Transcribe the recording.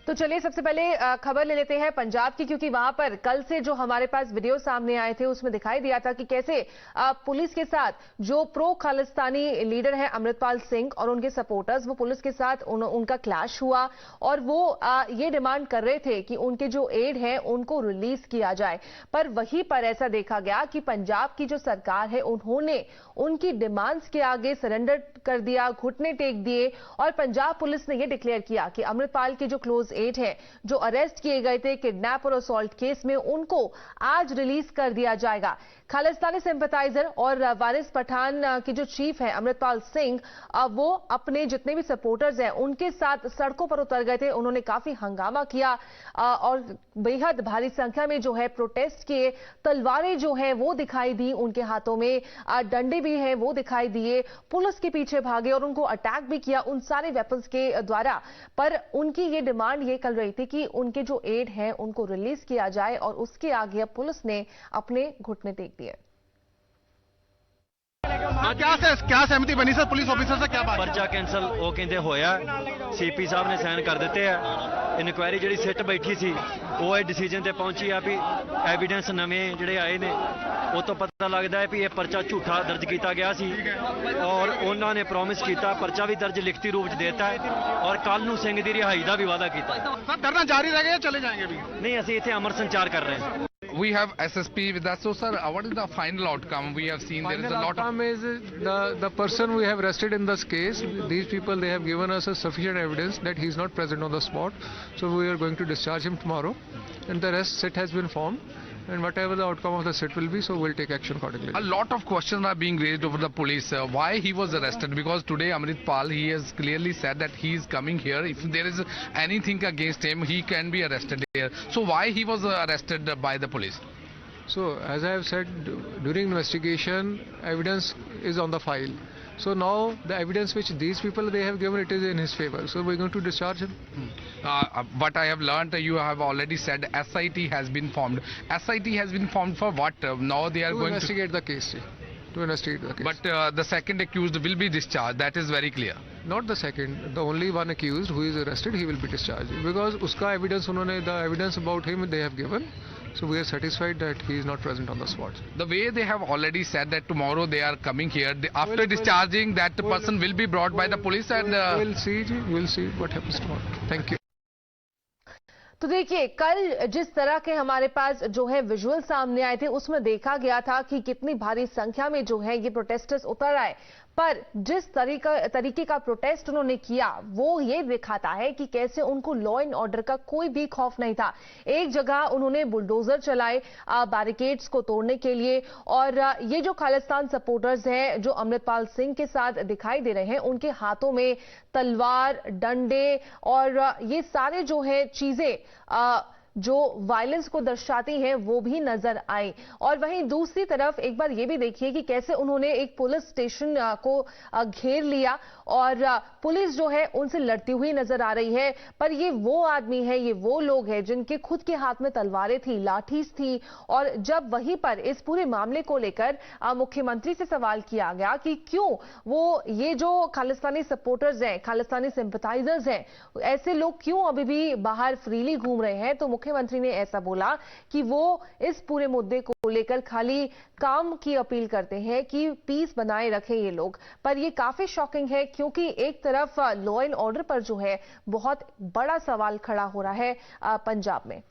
तो चलिए सबसे पहले खबर ले लेते हैं पंजाब की, क्योंकि वहां पर कल से जो हमारे पास वीडियो सामने आए थे उसमें दिखाई दिया था कि कैसे पुलिस के साथ जो प्रो खालिस्तानी लीडर है अमृतपाल सिंह और उनके सपोर्टर्स, वो पुलिस के साथ उनका क्लैश हुआ और वो ये डिमांड कर रहे थे कि उनके जो एड है उनको रिलीज किया जाए। पर वहीं पर ऐसा देखा गया कि पंजाब की जो सरकार है उन्होंने उनकी डिमांड्स के आगे सरेंडर कर दिया, घुटने टेक दिए और पंजाब पुलिस ने यह डिक्लेयर किया कि अमृतपाल के जो क्लोज एड है जो अरेस्ट किए गए थे किडनैप और असॉल्ट केस में, उनको आज रिलीज कर दिया जाएगा। खालिस्तानी सिंपैथाइजर और वारिस पठान के जो चीफ है अमृतपाल सिंह, वो अपने जितने भी सपोर्टर्स हैं उनके साथ सड़कों पर उतर गए थे। उन्होंने काफी हंगामा किया और बेहद भारी संख्या में जो है प्रोटेस्ट किए। तलवारें जो है वो दिखाई दी उनके हाथों में, डंडे भी हैं वो दिखाई दिए, पुलिस के पीछे भागे और उनको अटैक भी किया उन सारे वेपन्स के द्वारा। पर उनकी ये डिमांड ये कर रही थी कि उनके जो एड है उनको रिलीज किया जाए और उसके आगे अब पुलिस ने अपने घुटने टेक दिए। क्या सहमति बनी सर पुलिस ऑफिसर से? क्या बात? पर्चा कैंसल वो कहते होया, सीपी साहब ने साइन कर दिते है। इनक्वायरी जी सिट बैठी सी वो डिसीजन ते पहुंची है भी एविडेंस नवें जिहड़े आए ने वो तो पता लगता है भी ये पर्चा झूठा दर्ज किया गया सी और उन्होंने प्रॉमिस किया पर्चा भी दर्ज लिखती रूप च देता है और कल नूं सिंह दी रिहाई का भी वादा किया। सर धरना जारी रहेगा या चले जाएंगे भी? नहीं, असीं इत्थे अमर संचार कर रहे हैं। We have SSP with us. So, sir, what is the final outcome? We have seen there is a lot of... is the person we have arrested in this case. These people, they have given us a sufficient evidence that he is not present on the spot. So we are going to discharge him tomorrow. And the rest sit has been formed. And whatever the outcome of the sit will be, so we'll take action accordingly. A lot of questions are being raised over the police. Why he was arrested? Because today Amritpal, he has clearly said that he is coming here. If there is anything against him, he can be arrested here. So why he was arrested by the police? So as I have said, during investigation, evidence is on the file. So now the evidence which these people they have given, it is in his favor. So we're going to discharge him. But I have learned you have already said SIT has been formed. SIT has been formed for what? Now they are going to investigate the case. To investigate the case. But the second accused will be discharged. That is very clear. Not the second. The only one accused who is arrested, he will be discharged because uska evidence the evidence about him they have given. So we are satisfied that he is not present on the spot. The way they have already said that tomorrow they are coming here, after discharging that person will be brought by the police and... we'll see what happens tomorrow. Thank you. तो देखिए कल जिस तरह के हमारे पास जो है visual सामने आए थे उसमें देखा गया था कि कितनी भारी संख्या में जो है ये प्रोटेस्टर्स उतर आए, पर जिस तरीके का प्रोटेस्ट उन्होंने किया वो ये दिखाता है कि कैसे उनको लॉ एंड ऑर्डर का कोई भी खौफ नहीं था। एक जगह उन्होंने बुलडोजर चलाए बैरिकेड्स को तोड़ने के लिए और ये जो खालिस्तान सपोर्टर्स हैं जो अमृतपाल सिंह के साथ दिखाई दे रहे हैं उनके हाथों में तलवार, डंडे और ये सारे जो है चीजें जो वायलेंस को दर्शाती हैं वो भी नजर आई। और वहीं दूसरी तरफ एक बार ये भी देखिए कि कैसे उन्होंने एक पुलिस स्टेशन को घेर लिया और पुलिस जो है उनसे लड़ती हुई नजर आ रही है। पर ये वो आदमी है, ये वो लोग हैं जिनके खुद के हाथ में तलवारें थी, लाठीज थी। और जब वहीं पर इस पूरे मामले को लेकर मुख्यमंत्री से सवाल किया गया कि क्यों वो ये जो खालिस्तानी सपोर्टर्स हैं, खालिस्तानी सिंपैथाइजर्स हैं, ऐसे लोग क्यों अभी भी बाहर फ्रीली घूम रहे हैं, तो मुख्यमंत्री ने ऐसा बोला कि वो इस पूरे मुद्दे को लेकर खाली काम की अपील करते हैं कि पीस बनाए रखें ये लोग। पर ये काफी शॉकिंग है क्योंकि एक तरफ लॉ एंड ऑर्डर पर जो है बहुत बड़ा सवाल खड़ा हो रहा है पंजाब में।